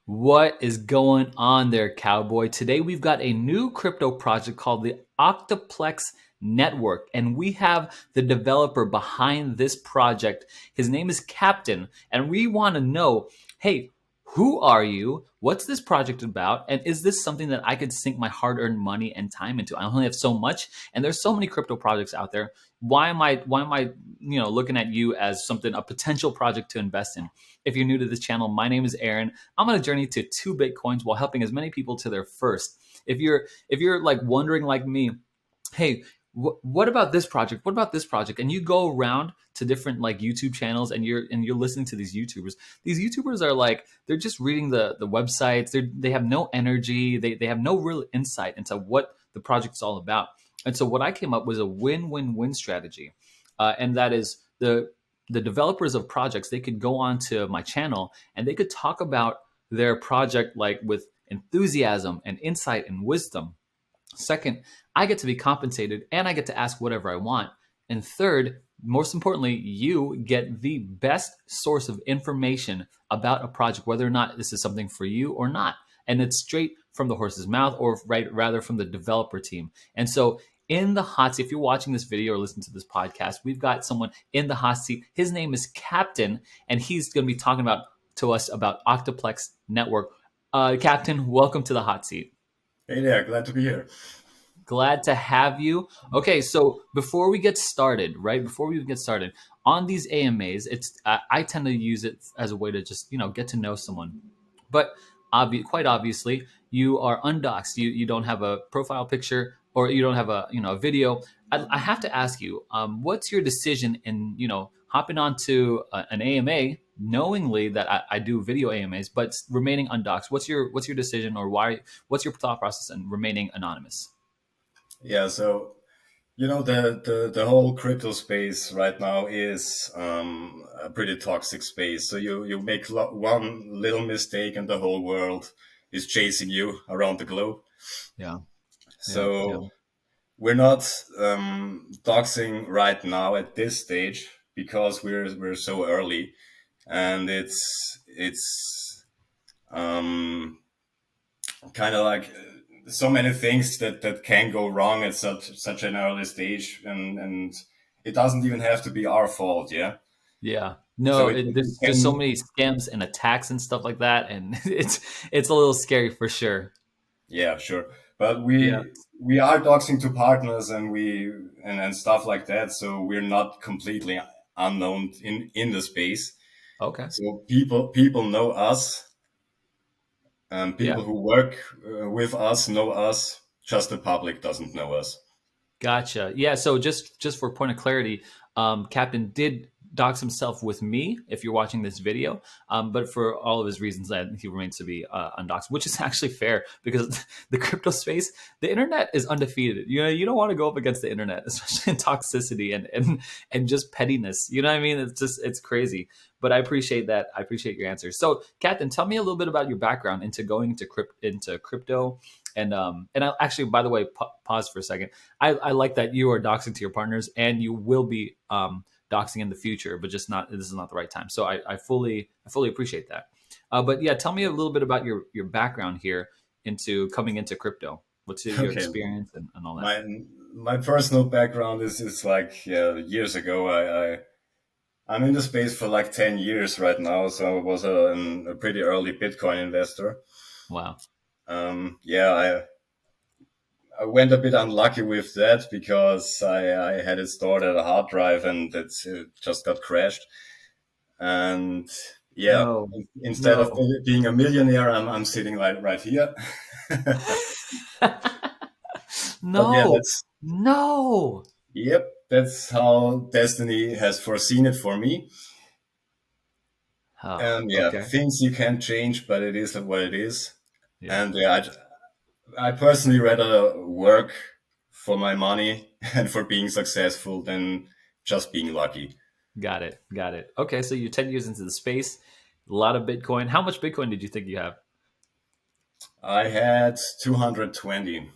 What is going on there, cowboy? Today we've got a new crypto project called the Octaplex Network, and we have the developer behind this project. His name is Captain, and we want to know, hey, who are you? What's this project about? And is this something that I could sink my hard-earned money and time into? I only have so much, and there's so many crypto projects out there. Why am I looking at you as something, a potential project to invest in? If you're new to this channel, my name is Aaron. I'm on a journey to 2 Bitcoins while helping as many people to their first. If you're like wondering like me, hey, what about this project? What about this project? And you go around to different like YouTube channels and you're listening to these YouTubers. These YouTubers are like they're just reading the websites. They have no energy. They have no real insight into what the project's all about. And so what I came up was a win-win-win strategy, and that is the developers of projects, they could go onto my channel and they could talk about their project like with enthusiasm and insight and wisdom. Second, I get to be compensated and I get to ask whatever I want. And third, most importantly, you get the best source of information about a project, whether or not this is something for you or not. And it's straight from the horse's mouth, or rather from the developer team. And so in the hot seat, if you're watching this video or listening to this podcast, we've got someone in the hot seat. His name is Captain, and he's going to be talking to us about Octaplex Network. Captain, welcome to the hot seat. Hey there, glad to be here. Glad to have you. Okay, so before we get started, on these AMAs, I tend to use it as a way to just get to know someone. But quite obviously, you are undoxed. You don't have a profile picture, or you don't have a video. I have to ask you, what's your decision in hopping onto an AMA, knowingly that I do video AMAs, but remaining undoxed? What's your decision, or why? What's your thought process in remaining anonymous? Yeah, so the whole crypto space right now is a pretty toxic space. So you make one little mistake and the whole world is chasing you around the globe. Yeah, yeah. So we're not doxing right now at this stage because we're so early, and it's um, kind of like so many things that can go wrong at such an early stage, and it doesn't even have to be our fault. Yeah. Yeah. So No, it there's just so can. many scams and attacks and stuff like that, and it's a little scary for sure. Yeah, sure. But Yeah. we are doxing to partners, and and stuff like that, so we're not completely unknown in the space. Okay. So people know us, and Yeah. people who work with us know us. Just the public doesn't know us. Gotcha. Yeah. So just for point of clarity, Captain did dox himself with me. If you're watching this video, but for all of his reasons, that he remains to be undoxed, which is actually fair because the crypto space, the internet is undefeated. You don't want to go up against the internet, especially in toxicity and just pettiness. You know what I mean? It's crazy. But I appreciate that. I appreciate your answer. So, Captain, tell me a little bit about your background into going into crypto. And I actually, by the way, pause for a second. I like that you are doxing to your partners, and you will be doxing in the future, but just not. This is not the right time. So I fully appreciate that. But yeah, tell me a little bit about your background here into coming into crypto. What's your Okay, experience and all that? my my personal background is like, yeah, years ago. I'm in the space for like 10 years right now, so I was a pretty early Bitcoin investor. Wow. Yeah, I went a bit unlucky with that because I had it stored at a hard drive, and it just got crashed. And yeah, No. instead of No. being a millionaire, I'm sitting right here. But yeah, No. No. that's how destiny has foreseen it for me. Oh, And yeah, okay. things you can't change, but it is what it is. Yeah. And yeah, I personally rather work for my money and for being successful than just being lucky. Got it. Got it. Okay, so you're 10 years into the space, a lot of Bitcoin. How much Bitcoin did you think you have? I had 220.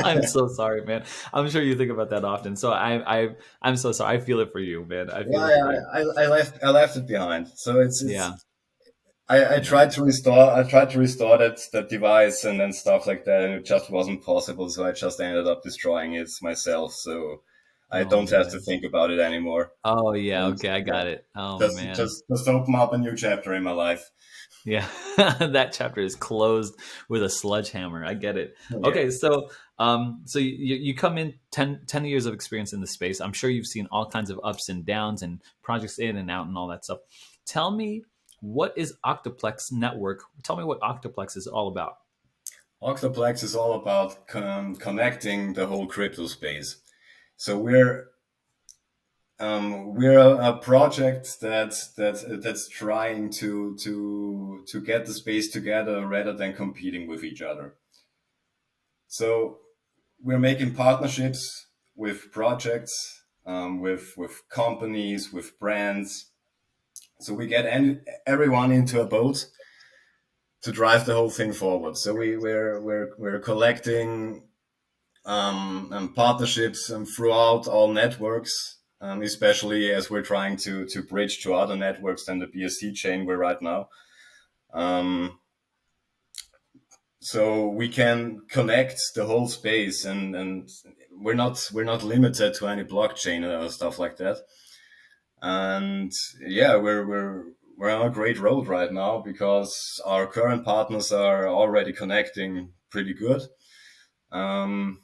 I'm so sorry, man. I'm sure you think about that often. So I'm so sorry. I feel it for you, man. I Yeah, feel it for you. I left it behind. So Yeah, I yeah. tried to restore that device and stuff like that, and it just wasn't possible. So I just ended up destroying it myself. So I Oh don't have to man. think about it anymore. Oh yeah. And Okay, I yeah, got it. Oh man. just open up a new chapter in my life. Yeah, that chapter is closed with a sledgehammer. I get it. Yeah. Okay, so so you come in 10 years of experience in the space. I'm sure you've seen all kinds of ups and downs and projects in and out and all that stuff. Tell me, what is Octaplex Network? Tell me what Octaplex is all about. Octaplex is all about connecting the whole crypto space. So we're a project that's trying to get the space together rather than competing with each other. So we're making partnerships with projects, with companies, with brands. So we get everyone into a boat to drive the whole thing forward. So we're collecting partnerships throughout all networks, especially as we're trying to bridge to other networks than the BSC chain we're right now. Um, so we can connect the whole space, and we're not limited to any blockchain or stuff like that. And yeah, we're on a great road right now because our current partners are already connecting pretty good. Um,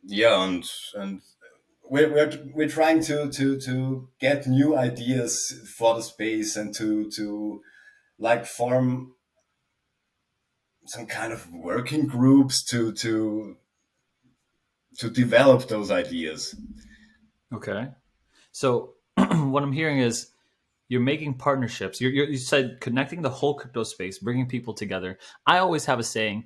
yeah, and we're trying to get new ideas for the space and to like form some kind of working groups to develop those ideas. Okay. So what I'm hearing is you're making partnerships. You said connecting the whole crypto space, bringing people together. I always have a saying: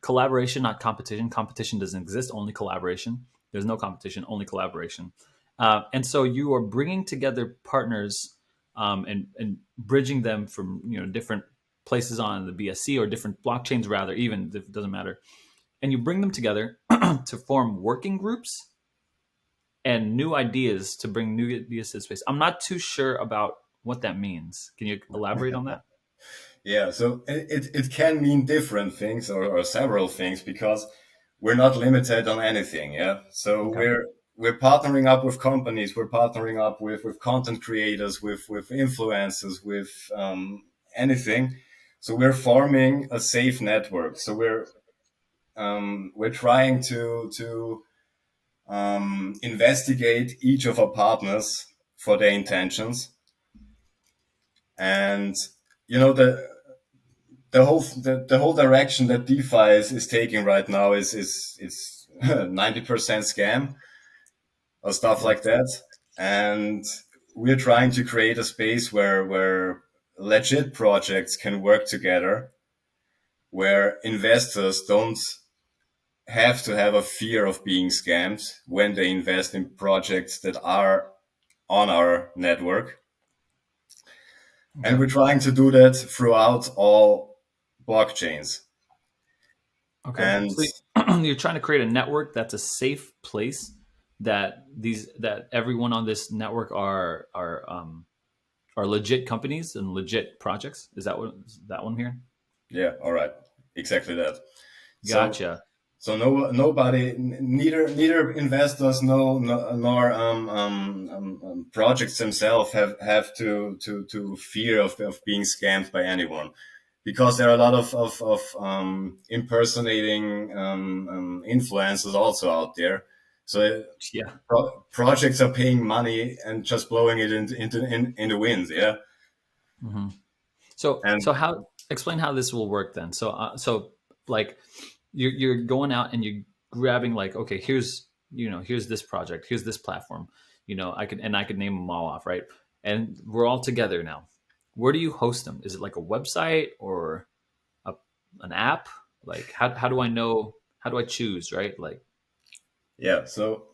collaboration, not competition. Competition doesn't exist; only collaboration. There's no competition, only collaboration. And so you are bringing together partners and bridging them from different places on the BSC or different blockchains, rather, even if it doesn't matter. And you bring them together to form working groups and new ideas to bring new ideas to the space. I'm not too sure about what that means. Can you elaborate on that? Yeah, so it can mean different things or several things because we're not limited on anything. Yeah, so Okay. we're partnering up with companies, we're partnering up with content creators, with influencers, with anything. So we're forming a safe network. So we're trying to investigate each of our partners for their intentions, and you know the whole direction that DeFi is taking right now is 90% scam or stuff Yeah. like that, and we're trying to create a space where legit projects can work together, where investors don't have to have a fear of being scammed when they invest in projects that are on our network. And Okay. we're trying to do that throughout all blockchains. Okay. And So you're trying to create a network that's a safe place that everyone on this network are legit companies and legit projects. Is that one here? yeah, all right, exactly that. So Gotcha. nobody, neither investors, nor projects themselves have to fear of being scammed by anyone, because there are a lot of impersonating influencers also out there. So Yeah. projects are paying money and just blowing it in the wind. Yeah, hmm So and how explain how this will work then? So like you're going out and you're grabbing like, okay, here's this project, here's this platform. I could name them all off, right? And we're all together now. Where do you host them? Is it like a website or a, an app? Like how do I know? How do I choose? Right? Like yeah, so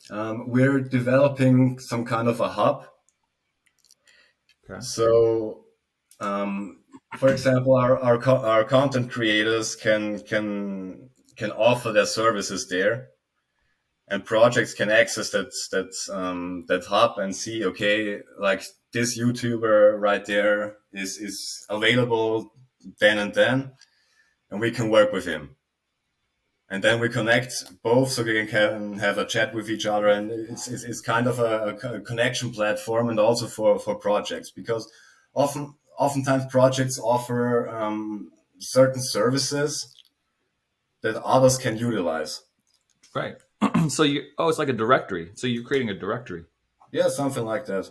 we're developing some kind of a hub. okay, So Um, for example, our content creators can offer their services there, and projects can access that hub and see, okay, like this YouTuber right there is available then and then, and we can work with him. And then we connect both so we can have a chat with each other, and it's kind of a connection platform, and also for projects, because oftentimes projects offer certain services that others can utilize. Right. So you oh, it's like a directory. So you're creating a directory. Yeah, something like that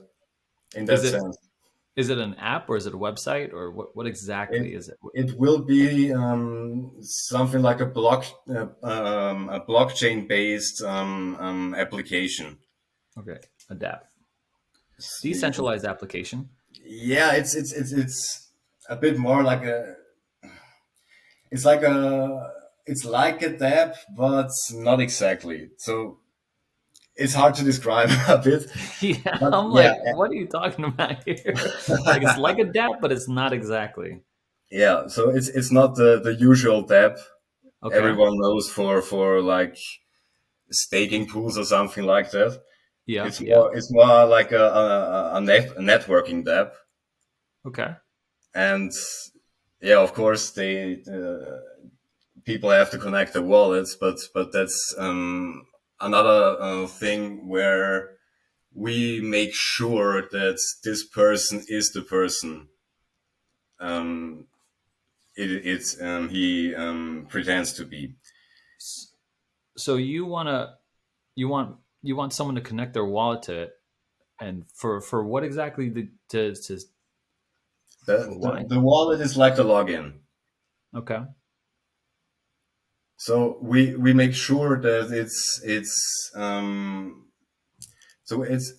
in Is that it sense. is it an app or is it a website or what It exactly is it? it will be something like a blockchain based application. Okay, adapt. Yeah, Decentralized application. yeah, it's a bit more like a it's like a it's like a dApp, but not exactly. So it's hard to describe a bit, Yeah, but I'm yeah, like, what are you talking about here? Like it's like a dApp, but it's not exactly. yeah. So it's not the usual dApp Okay. everyone knows for like staking pools or something like that. Yeah, It's yeah. more like a networking dApp, Okay. and yeah, of course they people have to connect their wallets, but that's another thing where we make sure that this person is the person it's he pretends to be. S- So you want someone to connect their wallet to it, and for what exactly to for why? The wallet is like the login. Okay. So we make sure that it's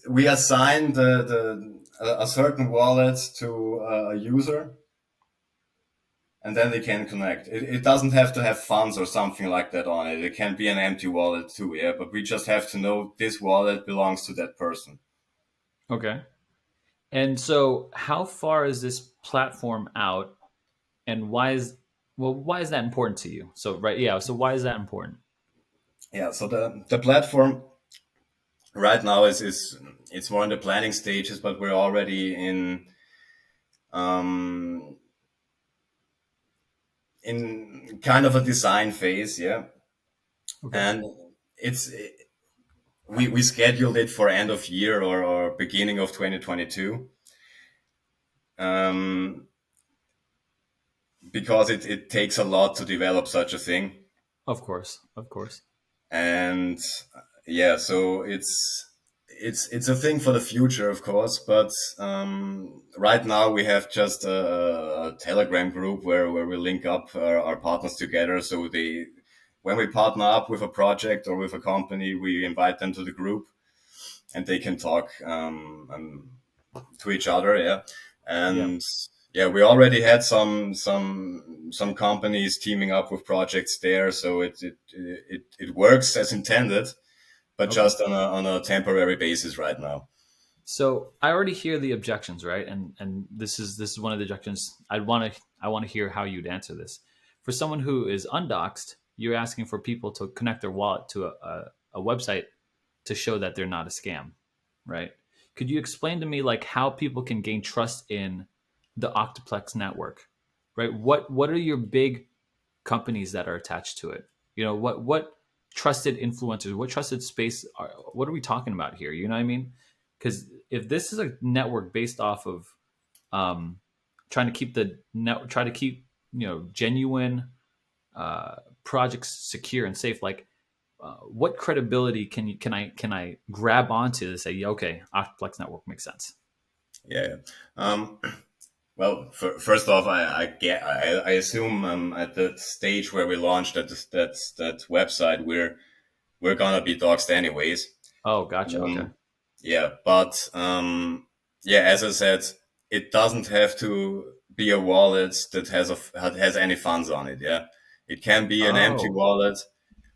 we assign a certain wallet to a user, and then they can connect. It doesn't have to have funds or something like that on it. It can be an empty wallet too, yeah. But we just have to know this wallet belongs to that person. Okay. And so how far is this platform out and why is that important to you? So right, yeah, so why is that important? Yeah. So the platform right now is it's more in the planning stages, but we're already um, in kind of a design phase, yeah. Okay. And it's we scheduled it for end of year or beginning of 2022, um, because it takes a lot to develop such a thing. Of course. Of course. And yeah, so it's a thing for the future, of course, but right now we have just a Telegram group where we link up our partners together, so they when we partner up with a project or with a company, we invite them to the group, and they can talk to each other. Yeah, Yeah. and yeah, we already had some companies teaming up with projects there, so it works as intended, but Okay. just on a temporary basis right now. So I already hear the objections, right? And this is one of the objections I want to hear how you'd answer this. For someone who is undoxed, you're asking for people to connect their wallet to a website to show that they're not a scam, right? Could you explain to me like how people can gain trust in the Octaplex network, right? What are your big companies that are attached to it? You know, what trusted influencers, what trusted space are, what are we talking about here? You know what I mean? Because if this is a network based off of trying to keep try to keep genuine projects secure and safe, like what credibility can I grab onto to say, yeah, okay, Octoplex Network makes sense? Yeah. Um, well, first off, I assume at the stage where we launched that website, we're gonna be doxxed anyways. Oh, gotcha. Okay, Um, yeah, but yeah, as I said, it doesn't have to be a wallet that has any funds on it. Yeah, it can be an empty oh, wallet.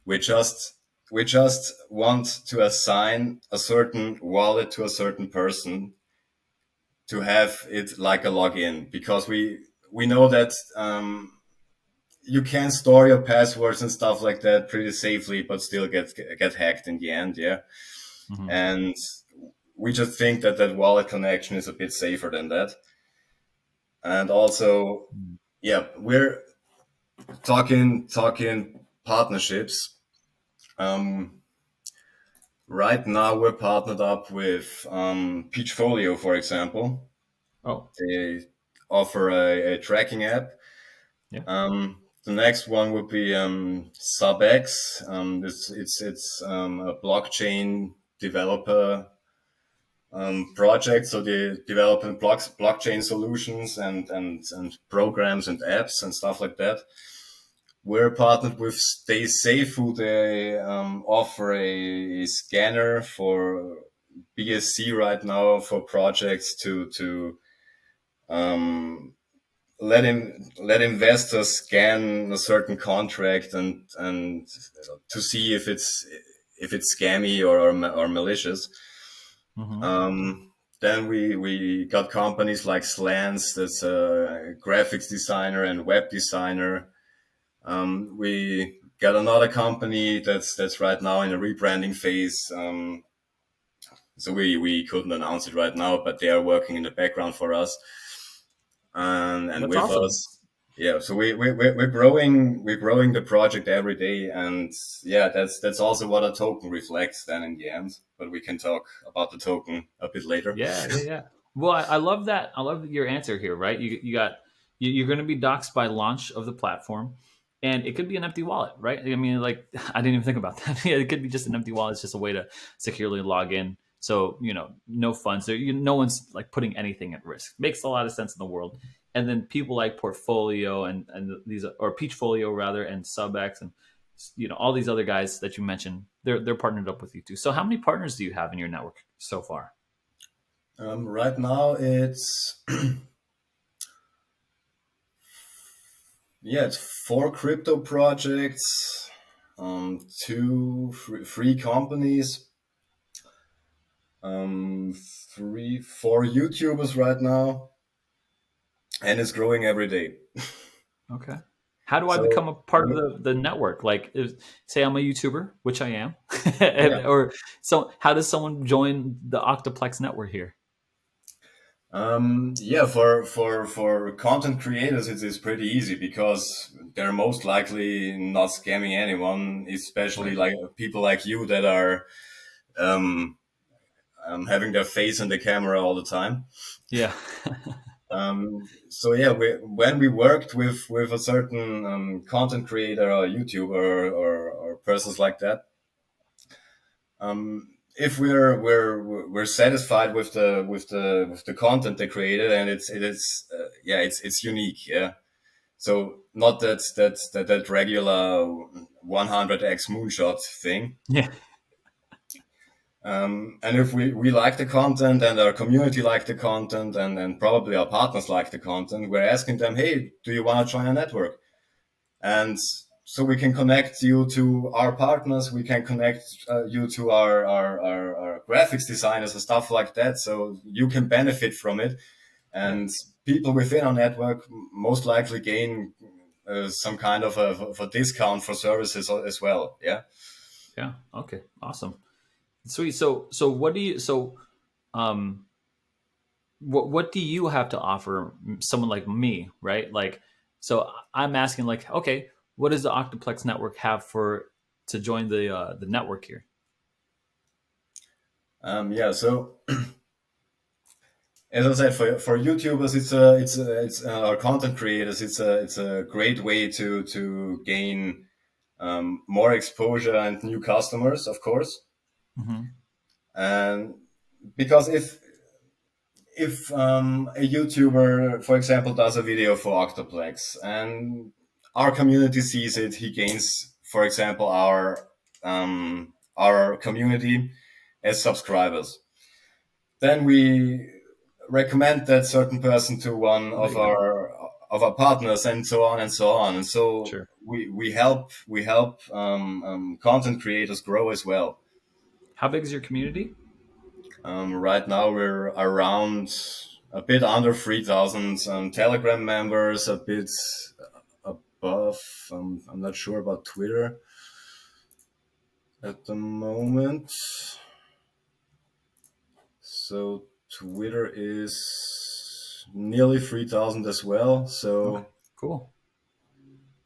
We just we just want to assign a certain wallet to a certain person to have it like a login, because we know that you can store your passwords and stuff like that pretty safely, but still get hacked in the end. Yeah, Hmm. and we just think that that wallet connection is a bit safer than that. And also, yeah, we're talking partnerships. Um, right now, we're partnered up with Peachfolio, for example. Oh, They offer a tracking app. yeah. The next one would be SubX. It's a blockchain developer project. So they develop blockchain solutions and programs and apps and stuff like that. We're partnered with Stay Safe, who they offer a scanner for BSC right now for projects to um, let investors scan a certain contract and to see if it's scammy or malicious. Hmm. Then we got companies like Slants, that's a graphics designer and web designer. We got another company that's right now in a rebranding phase. So we couldn't announce it right now, but they are working in the background for us and That's with awesome. us. Yeah, so we're growing the project every day, and yeah, that's also what a token reflects then in the end. But we can talk about the token a bit later. Yeah, yeah, yeah. Well, I love that. I love your answer here. Right? You got you're going to be doxxed by launch of the platform, and it could be an empty wallet, right? I mean, like I didn't even think about that. Yeah, it could be just an empty wallet. It's just a way to securely log in. So no funds. No one's like putting anything at risk. Makes a lot of sense in the world. And then people like Portfolio and these or Peachfolio rather and SubX and all these other guys that you mentioned. They're partnered up with you too. So how many partners do you have in your network so far? Right now, it's yeah, it's four crypto projects, three companies, um, four YouTubers right now, and it's growing every day. Okay. How do I So become a part of the network? Like, say I'm a YouTuber, which I am, yeah, or so. How does someone join the Octaplex network here? yeah, for content creators, it is pretty easy because they're most likely not scamming anyone, especially Right. like people like you that are um, having their face in the camera all the time. Yeah. So yeah, when we worked with a certain content creator or YouTuber or persons like that, if we're satisfied with the content they created and it is yeah it's unique, yeah. So not that regular 100x moonshot thing. Yeah. And if we like the content and our community like the content and probably our partners like the content, we're asking them, hey, do you want to join a network? And so we can connect you to our partners. We can connect you to our graphics designers and stuff like that. So you can benefit from it. Yeah. And people within our network most likely gain some kind of a discount for services as well. Yeah. Yeah. Okay. Awesome. Sweet. So what do you um what do you have to offer someone like me, right? Like, so I'm asking like, okay, what does the Octoplex network have for to join the network here? Yeah. So as I said, for YouTubers, it's our content creators. It's a great way to gain more exposure and new customers, of course. Hmm. And because if a YouTuber, for example, does a video for Octaplex and our community sees it, he gains, for example, our community as subscribers. Then we recommend that certain person to one There you go. of our partners, and so on and so on. And so Sure. we help content creators grow as well. How big is your community? Right now we're around. a bit under 3,000 Telegram members, a bit above. I'm not sure about Twitter at the moment. So Twitter is nearly 3,000 as well. Okay, So cool,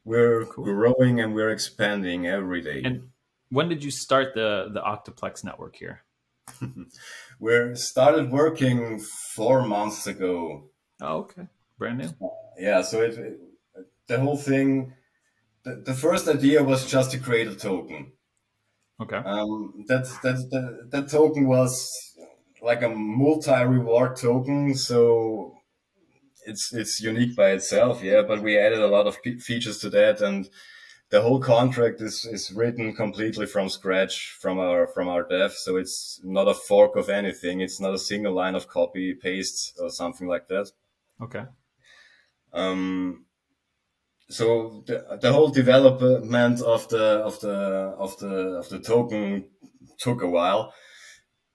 we're cool. growing and we're expanding every day. And when did you start the Octaplex network here? We started working 4 months ago. Oh, okay, brand new. Yeah, so the whole thing, the first idea was just to create a token. Okay, That token was like a multi-reward token, so it's unique by itself, yeah. But we added a lot of features to that, and the whole contract is written completely from scratch from our dev. So it's not a fork of anything. It's not a single line of copy paste or something like that. okay, Um, so the whole development of the token took a while.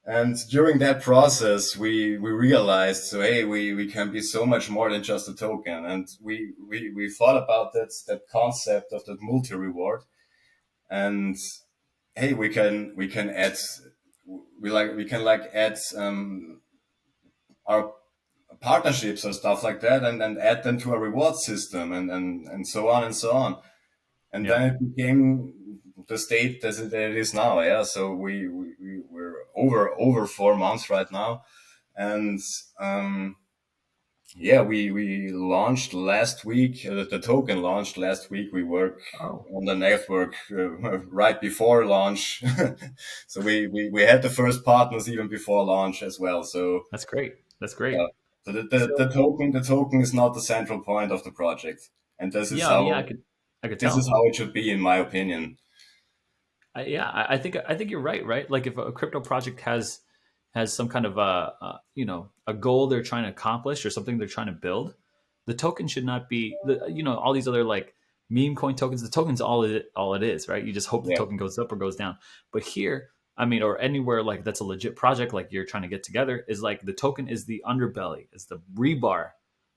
And during that process, we realized, so hey, we can be so much more than just a token. And we thought about that concept of that multi reward. And hey, we can add we can like add our partnerships or stuff like that, and add them to a reward system, and so on and so on. And yeah. then it became the state as it is now. Yeah, so we're over 4 months right now, and yeah, we launched last week. The token launched last week. We work Oh, on the network right before launch, so we had the first partners even before launch as well. So that's great. That's yeah, great. so So the token is not the central point of the project, and yeah, yeah, I could this is tell. how it should be, in my opinion. Yeah, I think you're right. Right, like if a crypto project has some kind of a goal they're trying to accomplish or something they're trying to build, the token should not be all these other like meme coin tokens. The token's all it is, right? You just hope the Yeah, token goes up or goes down. But here, I mean, or anywhere like that's a legit project like you're trying to get together is like the token is the underbelly, is the rebar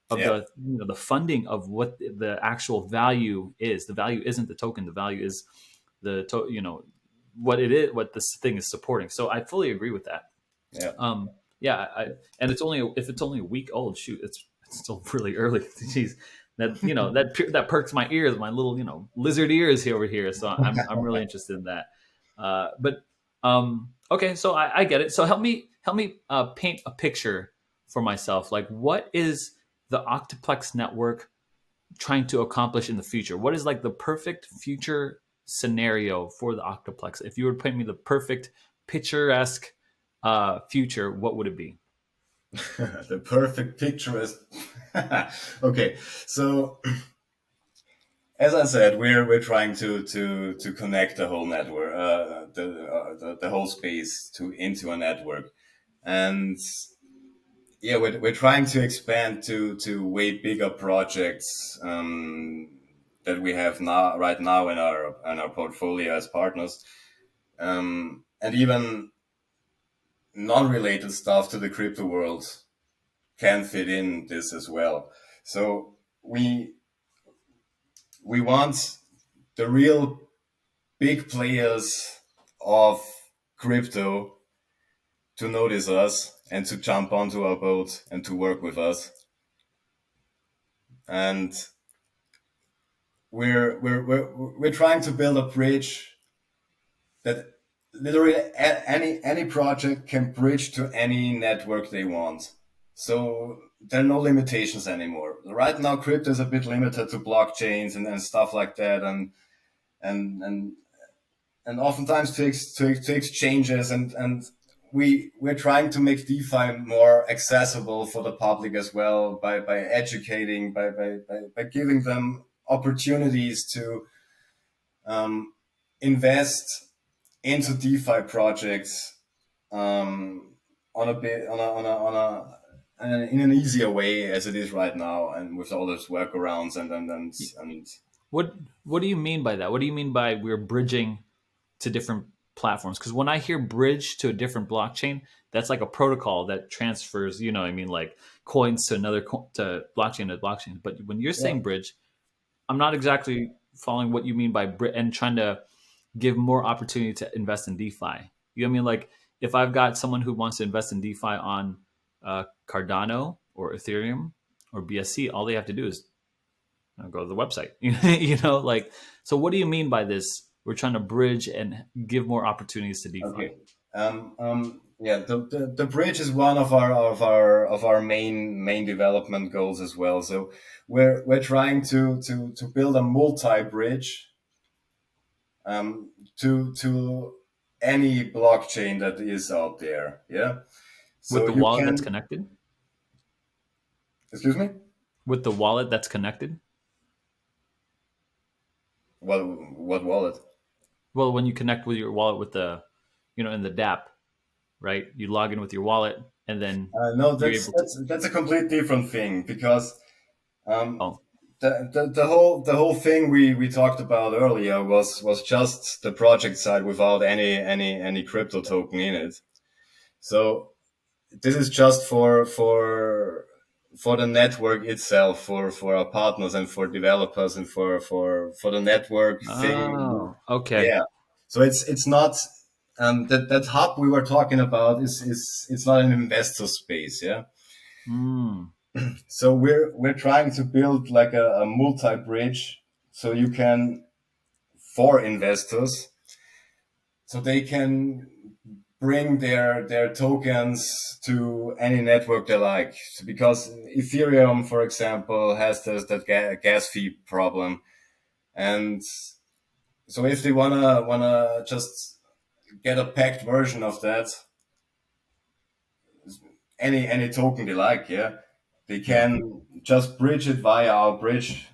of yeah, the funding of what the actual value is. The value isn't the token. The value is what it is, what this thing is supporting. So I fully agree with that. yeah. Yeah, and it's only if it's only a week old. Shoot, it's still really early. Jeez, that perks my ears, my little lizard ears here over here. So I'm really interested in that. But okay, so I get it. So help me paint a picture for myself. Like, what is the Octaplex network trying to accomplish in the future? What is like the perfect future scenario for the Octaplex? If you were to paint me the perfect picturesque future, what would it be? The perfect picture is okay. So as I said, we're trying to connect the whole network, the whole space to into a network, and yeah, we're trying to expand to way bigger projects that we have now right now in our portfolio as partners, and even non-related stuff to the crypto world can fit in this as well. So we want the real big players of crypto to notice us and to jump onto our boat and to work with us. And we're trying to build a bridge that literally any project can bridge to any network they want. So there are no limitations anymore. Right now, crypto is a bit limited to blockchains and stuff like that, and and and oftentimes to exchanges, and we're trying to make DeFi more accessible for the public as well by educating by giving them opportunities to invest into DeFi projects on a bit in an easier way as it is right now, and with all those workarounds and What what do you mean by that? What do you mean by we're bridging to different? platforms? Because when I hear bridge to a different blockchain, that's like a protocol that transfers, you know, what I mean, like coins to another to blockchain. But when you're Yeah. saying bridge, I'm not exactly following what you mean by and trying to give more opportunity to invest in DeFi. You know what I mean? Like if I've got someone who wants to invest in DeFi on Cardano or Ethereum or BSC, all they have to do is go to the website. You know, like so. What do you mean by this? We're trying to bridge and give more opportunities to DeFi Okay. Yeah, the bridge is one of our main development goals as well. So we're trying to build a multi bridge to any blockchain that is out there. Yeah. with So the you wallet that's can, connected. excuse me. With the wallet that's connected. What wallet? Well, when you connect with your wallet with the, in the DApp, right? You log in with your wallet, and then No, you're that's able to. that's a complete different thing because um, Oh, the whole thing we talked about earlier was just the project side without any crypto token in it. So this is just for the network itself, for our partners and for developers and for the network thing. oh, okay. Yeah. So it's not that hub we were talking about is it's not an investor space. Yeah. Mm, So we're trying to build like a multi bridge so you can for investors so they can bring their tokens to any network they like. So because Ethereum, for example, has that gas fee problem, and so if they wanna just get a packed version of that, any token they like, yeah, they yeah, can just bridge it via our bridge.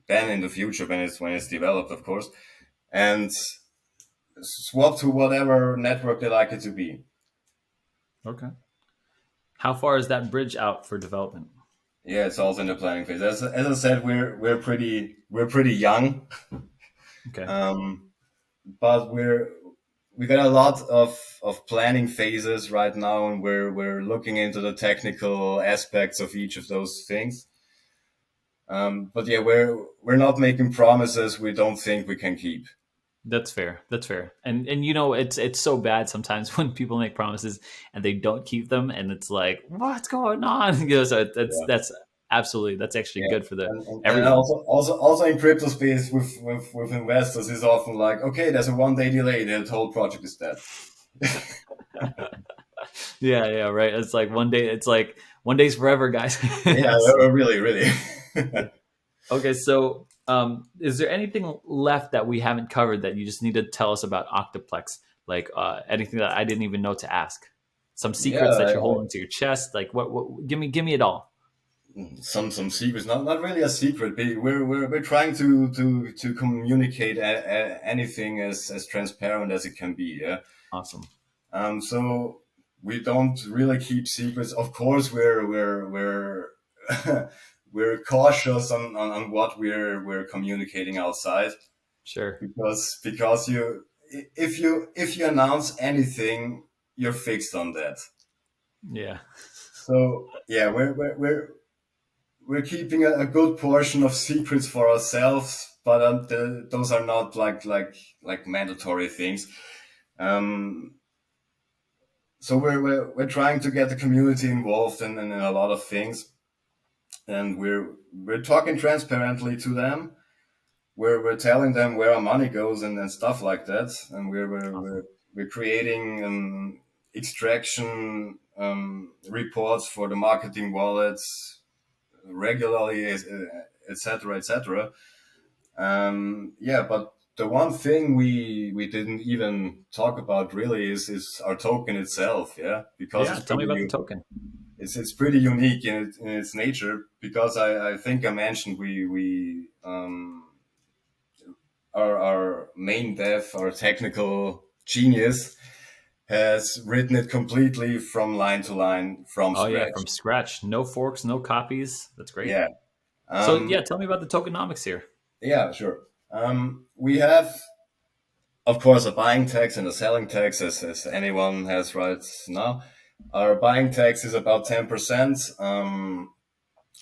Then in the future, when it's developed, of course, and swap to whatever network they like it to be. okay. How far is that bridge out for development? Yeah, it's also in the planning phase. As I said, we're pretty young, Okay, um, but we got a lot of planning phases right now, and we're looking into the technical aspects of each of those things. But yeah, we're not making promises we don't think we can keep. that's fair. That's fair. And it's so bad sometimes when people make promises and they don't keep them, and it's like, what's going on? So Yeah. that's absolutely that's actually Yeah, good for the and everyone. also in crypto space with investors is often like, okay, there's a 1 day delay, the whole project is dead. Yeah, yeah, right. It's like one day. It's like one day's forever, guys. Yeah, So, really, really. okay, so is there anything left that we haven't covered that you just need to tell us about Octaplex? Like anything that I didn't even know to ask? Some Yeah, secrets that you're holding to your chest? Like what? Give me it all. some secrets, not really a secret. We're trying to communicate anything as transparent as it can be. Yeah. Awesome. So we don't really keep secrets. Of course, we're we're cautious on what we're communicating outside Sure. because if you announce anything, you're fixed on that. Yeah. So yeah, we're keeping a good portion of secrets for ourselves, but those are not like mandatory things. Um, so we're trying to get the community involved in a lot of things, and we're talking transparently to them. We're telling them where our money goes and stuff like that, and Awesome. we're creating extraction reports for the marketing wallets regularly, etc., etc. Yeah, but the one thing we didn't even talk about really is our token itself. Yeah, because Yeah. Tell me about the token. it's pretty unique in its nature. Because I think I mentioned we our main dev, our technical genius, has written it completely from line to line from Oh yeah, scratch. from scratch. No forks, no copies. That's great. Yeah. So Um, yeah, tell me about the tokenomics here. yeah, sure. We have of course, a buying tax and a selling tax, as anyone has right now. Our buying tax is about 10%,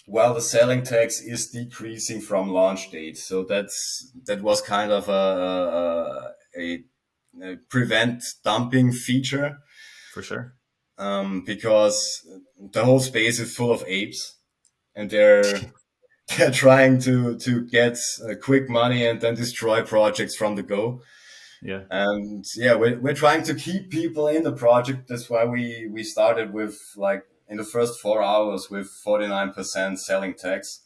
while the selling tax is decreasing from launch date. So that was kind of a prevent dumping feature, For sure. because the whole space is full of apes, and they're trying to get quick money and then destroy projects from the go. Yeah. And yeah, we're trying to keep people in the project. That's why we started with, like, in the first 4 hours with 49% selling tax.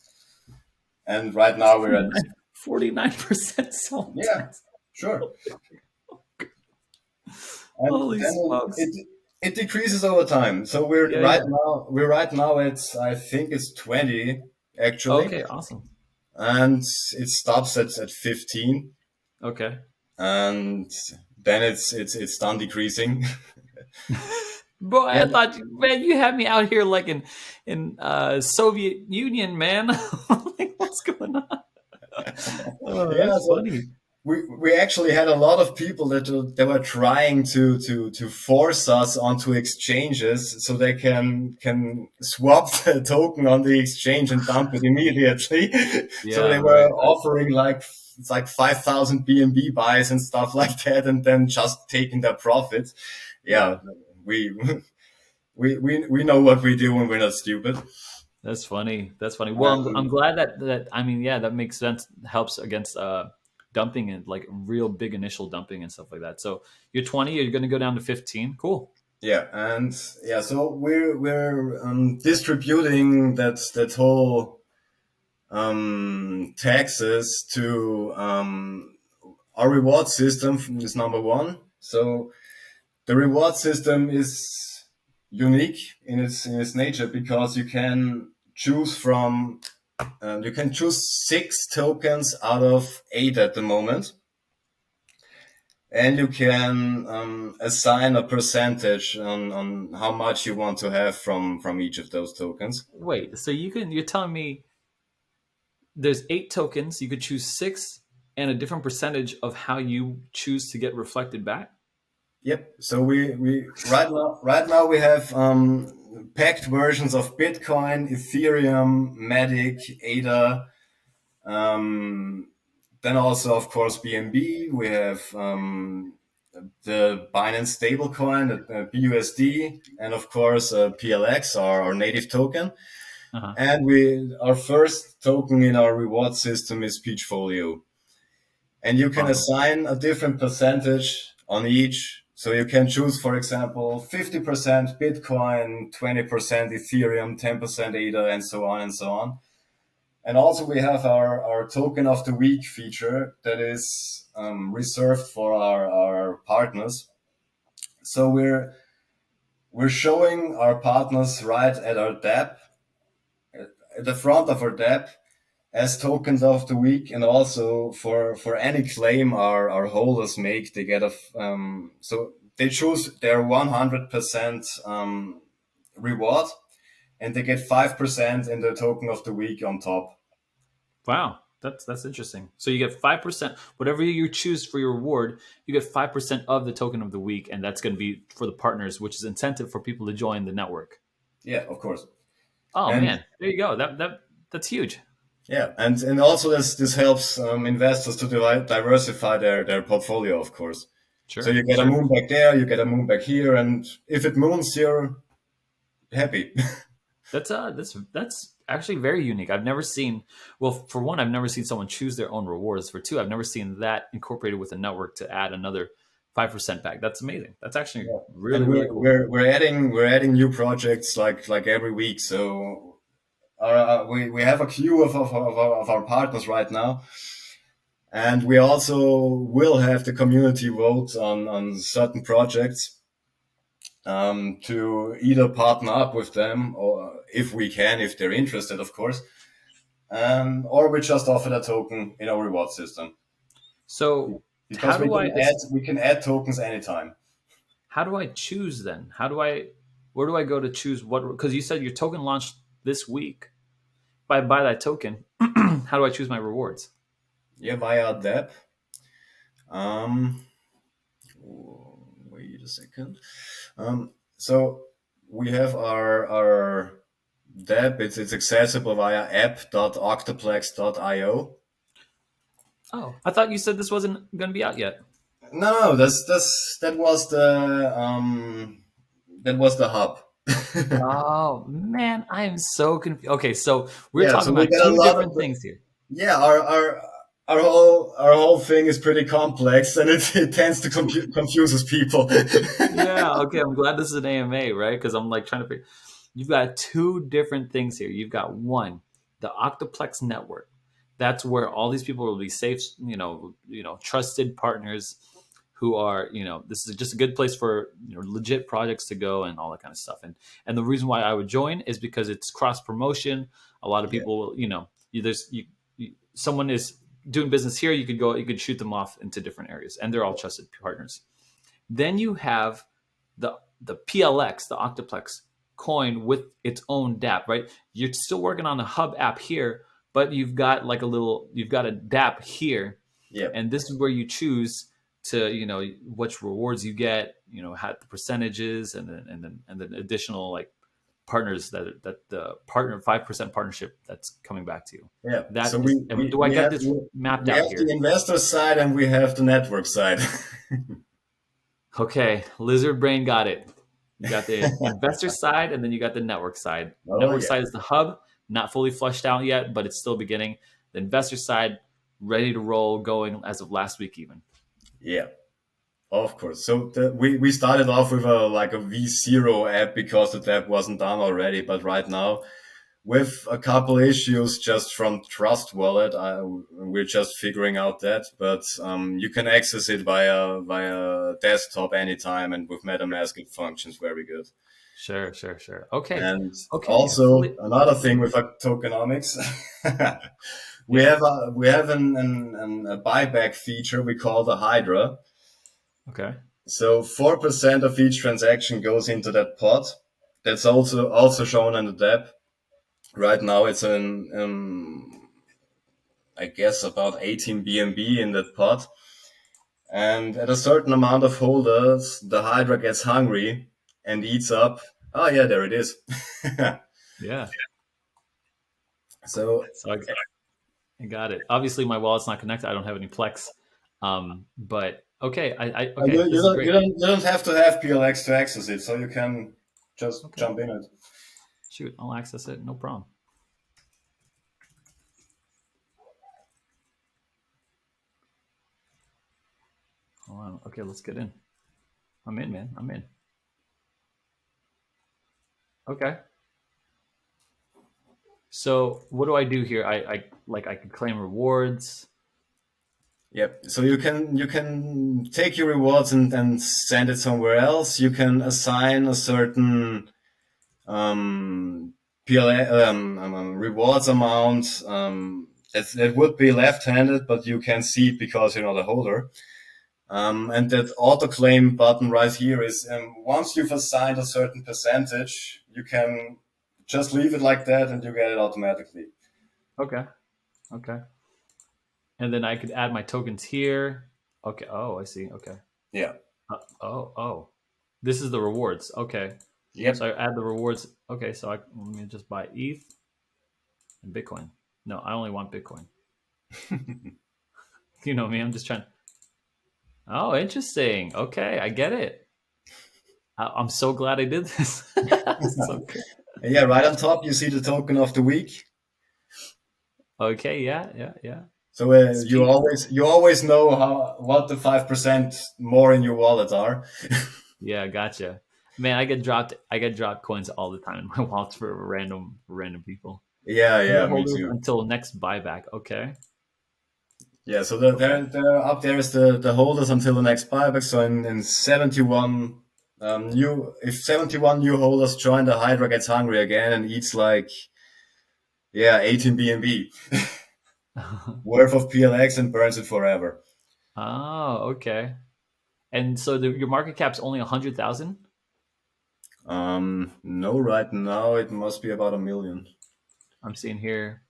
And right now we're at, 49% salt yeah, tax. sure. And Holy then smokes. it decreases over time. So Yeah, yeah. we're right now at, I think it's 20 actually, Okay, awesome. and it stops at 15, Okay. and then it's done decreasing. Boy, I And thought, man, you had me out here like in Soviet Union, man. Like, what's going on? Oh, yeah, that's so funny. we actually had a lot of people that were trying to force us onto exchanges so they can swap the token on the exchange and dump it immediately. So they Yeah, were right. offering like, it's like 5,000 BNB buys and stuff like that, and then just taking their profits. Yeah, Yeah, we we know what we do and we're not stupid. that's funny. That's funny. Well, I'm Um, glad that I mean, yeah, that makes sense. Helps against dumping and like real big initial dumping and stuff like that. So you're 20, you're going to go down to 15. Cool. yeah, and yeah, so we're distributing that whole taxes to our reward system is number one. So the reward system is unique in its nature because you can choose 6 tokens out of 8 at the moment, and you can assign a percentage on how much you want to have from each of those tokens. Wait, so you're telling me there's 8 tokens, you could choose six and a different percentage of how you choose to get reflected back? Yep. So we right now we have packed versions of Bitcoin, Ethereum, Matic, ADA. Um, then also, of course, BNB. We have the Binance stablecoin, BUSD, and of course PLX, our native token. Uh-huh. And our first token in our reward system is Peachfolio. And you can Awesome. assign a different percentage on each. So you can choose, for example, 50% Bitcoin, 20% Ethereum, 10% ADA, and so on and so on. And also we have our token of the week feature that is reserved for our partners. So we're showing our partners right at our dApp, at the front of our dApp, as tokens of the week, and also for any claim our holders make, they get so they choose their 100% reward, and they get 5% in the token of the week on top. Wow. That's interesting. So you get 5%, whatever you choose for your reward, you get 5% of the token of the week, and that's going to be for the partners, which is incentive for people to join the network. Yeah, of course. Oh And man, there you go. That's huge. yeah, and also this helps investors to diversify their portfolio, of course. So Sure, you get a sure. moon back there, you get a moon back here, and if it moons, you're happy. That's actually very unique. I've never seen. Well, for one, I've never seen someone choose their own rewards. For two, I've never seen that incorporated with a network to add another 5% back. That's amazing. That's actually Yeah. really And really cool. we're adding new projects like every week. So we have a queue of our partners right now, and we also will have the community vote on certain projects, to either partner up with them, or if we can, if they're interested, of course, or we just offer a token in our reward system, So how because do I this? we can add tokens anytime. How do I choose then? How do I? Where do I go to choose what? Because you said your token launched this week. If I buy that token, how do I choose my rewards? Yeah, via dApp. wait a second. So we have our dApp. It's accessible via app.octaplex.io. Oh, I thought you said this wasn't going to be out yet. No, that was the hub. Oh man, I am so confused. Okay, so we're Yeah, talking so we about got a two lot of different things here. yeah, our whole thing is pretty complex, and it tends to confuses people. Yeah, okay, I'm glad this is an AMA, right? Because I'm like trying to figure. You've got two different things here. You've got one, the Octaplex Network. That's where all these people will be safe, trusted partners who are, this is just a good place for legit projects to go and all that kind of stuff. And the reason why I would join is because it's cross promotion. A lot of Yeah, people, someone is doing business here. You could shoot them off into different areas, and they're all trusted partners. Then you have the PLX, the Octaplex coin with its own dApp, right? You're still working on the hub app here, but you've got a dApp here, yeah, and this is where you choose to which rewards you get, how the percentages, and then additional like partners that the partner 5% partnership that's coming back to you. yeah. That So is, do I get this mapped we out have the here? investor side and we have the network side. Okay, lizard brain got it. You got the investor side, and then you got the network side. Oh Network yeah, side is the hub, not fully flushed out yet, but it's still beginning. The investor side, ready to roll, going as of last week, even. yeah. Of course. So we started off with a V0 app because the app wasn't done already. But right now, with a couple issues just from Trust Wallet, we're just figuring out that. But you can access it via desktop anytime, and with MetaMask it functions very good. Sure, sure, sure. Okay, And okay. also another thing with tokenomics, Yeah. we have a buyback feature we call the Hydra. Okay. So 4% of each transaction goes into that pot. That's also shown in the dApp. Right now, it's I guess about 18 BNB in that pot. And at a certain amount of holders, the Hydra gets hungry and eats up. Oh yeah, there it is. Yeah. So So I got it. Obviously, my wallet's not connected. I don't have any Plex. But okay. Okay. This is great. you don't have to have PLX to access it, so you can just Okay. jump in it. Shoot, I'll access it. No problem. Hold on. Okay, let's get in. I'm in, man. I'm in. Okay. So what do I do here? I could claim rewards. Yep. So you can take your rewards and send it somewhere else. You can assign a certain PLA rewards amount. That would be left-handed, but you can see it because you're not a holder. And that auto claim button right here is once you've assigned a certain percentage, you can just leave it like that and you get it automatically. Okay. Okay. And then I could add my tokens here. Okay. Oh, I see. Okay. Yeah. Oh. This is the rewards. Okay. So Yep. I add the rewards. Okay. So let me just buy ETH and Bitcoin. No, I only want Bitcoin. You know me. I'm just trying. Oh, interesting. Okay. I get it. I'm so glad I did this. So good. Yeah, right on top you see the token of the week. Okay. Yeah. Yeah. Yeah. So Sweet. you always know what the 5% more in your wallet are. Yeah. Gotcha. Man, I get dropped coins all the time in my wallets for random people. Yeah, New yeah, me holders too. until next buyback. Okay. Yeah, so Okay. up there is the holders until the next buyback. So in 71 new if 71 new holders join, the Hydra gets hungry again and eats like 18 BNB worth of PLX and burns it forever. Oh, okay. And so your market cap's only 100,000. No, right now it must be about a million. I'm seeing here.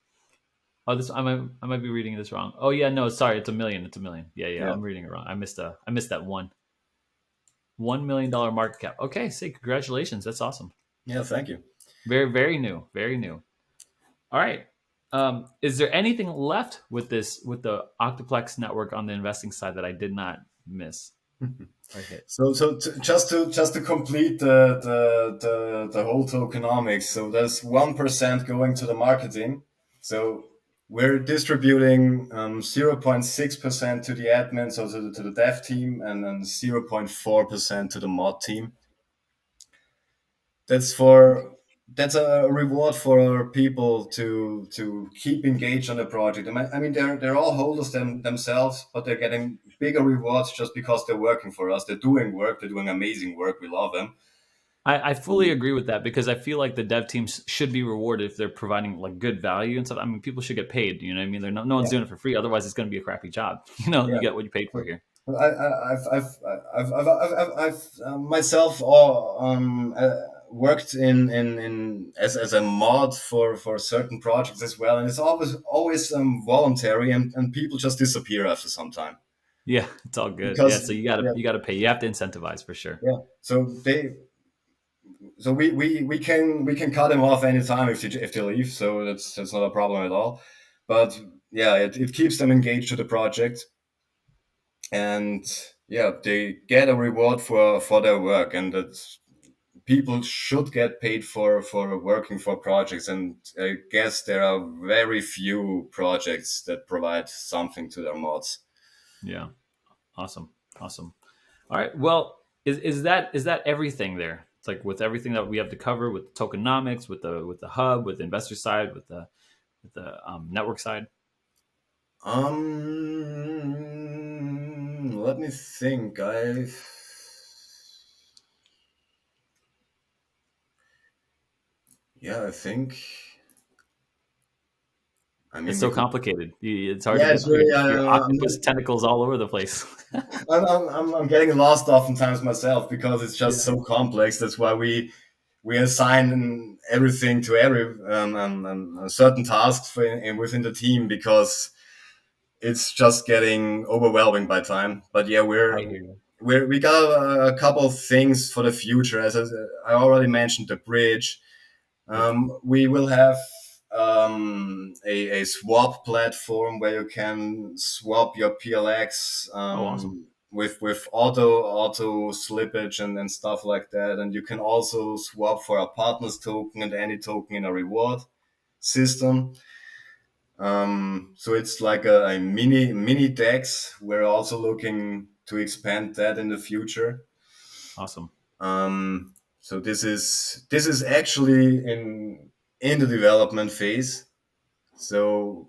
Oh, this I might be reading this wrong. Oh yeah, no, sorry, it's a million. It's a million. Yeah, yeah, Yeah. I'm reading it wrong. I missed that one. $1 million market cap. Okay, say congratulations. That's awesome. Yeah, thank you. Very, very new. Very new. All right. Is there anything left with this with the Octaplex network on the investing side that I did not miss or hit? Just to complete the whole tokenomics, so there's 1% going to the marketing. So we're distributing 0.6% to the admin, so to the dev team, and then 0.4% to the mod team. That's for that's a reward for people to keep engaged on the project. I mean, they're all holders themselves, but they're getting bigger rewards just because they're working for us. They're doing work. They're doing amazing work. We love them. I fully agree with that because I feel like the dev teams should be rewarded if they're providing like good value and stuff. I mean, people should get paid. You know what I mean? No Yeah, one's doing it for free. Otherwise, it's going to be a crappy job. You know, you yeah. get what you paid for here. I've myself worked in as a mod for certain projects as well, and it's always voluntary, and people just disappear after some time Yeah, it's all good. Yeah, because so yeah, you gotta pay. You have to incentivize for sure. yeah. So we can cut them off anytime if they leave. So that's not a problem at all. But yeah, it keeps them engaged to the project, and yeah, they get a reward for their work, and that people should get paid for working for projects. And I guess there are very few projects that provide something to their mods. Yeah, awesome, awesome. All right. Well, is that everything there? It's like with everything that we have to cover with tokenomics, with the hub, with the investor side, with the network side. Let me think. I think. I It's mean, we so could. complicated. It's hard to Yeah, get it's really. your octopus tentacles all over the place. I'm getting lost oftentimes myself because it's just Yeah, so complex. That's why we assign everything to every certain tasks within the team, because it's just getting overwhelming by time. But yeah, I hear you. we got a couple of things for the future. As I already mentioned, the bridge. Yep. We will have a swap platform where you can swap your PLX Oh, awesome. with auto slippage and stuff like that. And you can also swap for a partner's token and any token in a reward system. So it's like a mini DEX. We're also looking to expand that in the future. Awesome. So this is actually in the development phase. So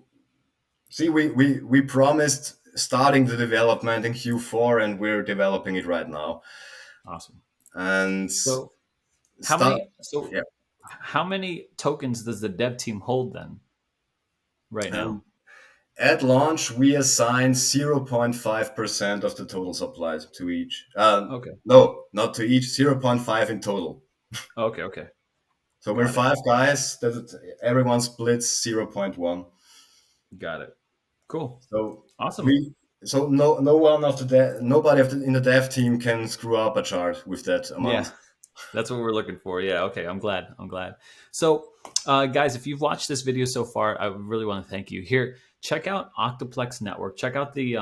see, we promised starting the development in Q4, and we're developing it right now. Awesome. And So how start, many? So yeah. how many tokens does the dev team hold then right now? Um, at launch, we assign 0.5% of the total supply to each. Okay. No, not to each. 0.5 in total. Okay. Okay. So we're Got it. five guys. That everyone splits 0.1. Got it. Cool. So Awesome. we so no one of the nobody in the dev team can screw up a chart with that Yeah. amount. That's what we're looking for. Yeah. Okay. I'm glad. I'm glad. So, guys, if you've watched this video so far, I really want to thank you. Here, check out Octaplex Network. Check out the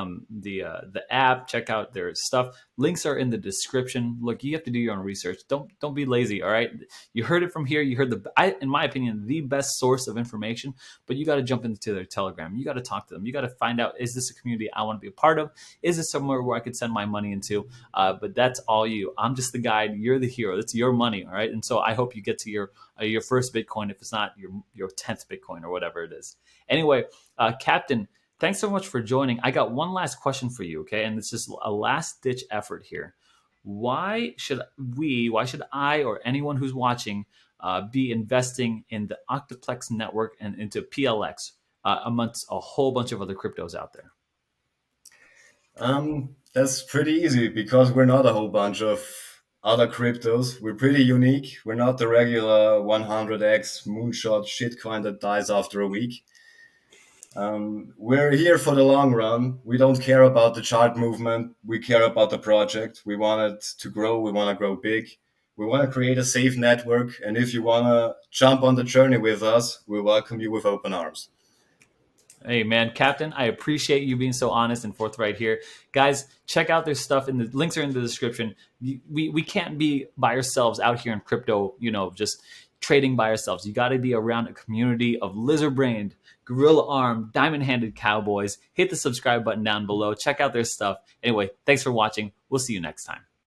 app. Check out their stuff. Links are in the description. Look, you have to do your own research. Don't be lazy. All right. You heard it from here. You heard in my opinion, the best source of information. But you got to jump into their Telegram. You got to talk to them. You got to find out, is this a community I want to be a part of? Is this somewhere where I could send my money into? But that's all you. I'm just the guide. You're the hero. That's your money, all right. And so I hope you get to your first Bitcoin, if it's not your 10th Bitcoin or whatever it is. Anyway, Captain, thanks so much for joining. I got one last question for you, okay? And it's just a last ditch effort here. Why should I or anyone who's watching be investing in the Octaplex network and into PLX amongst a whole bunch of other cryptos out there? That's pretty easy because we're not a whole bunch of other cryptos. We're pretty unique. We're not the regular 100x moonshot shitcoin that dies after a week. We're here for the long run. We don't care about the chart movement. We care about the project. We want it to grow. We want to grow big. We want to create a safe network. And if you want to jump on the journey with us, we welcome you with open arms. Hey man, Captain, I appreciate you being so honest and forthright here. Guys, check out their stuff in the links are in the description. We can't be by ourselves out here in crypto, just trading by ourselves. You got to be around a community of lizard brained, gorilla armed, diamond handed cowboys. Hit the subscribe button down below. Check out their stuff. Anyway, thanks for watching. We'll see you next time.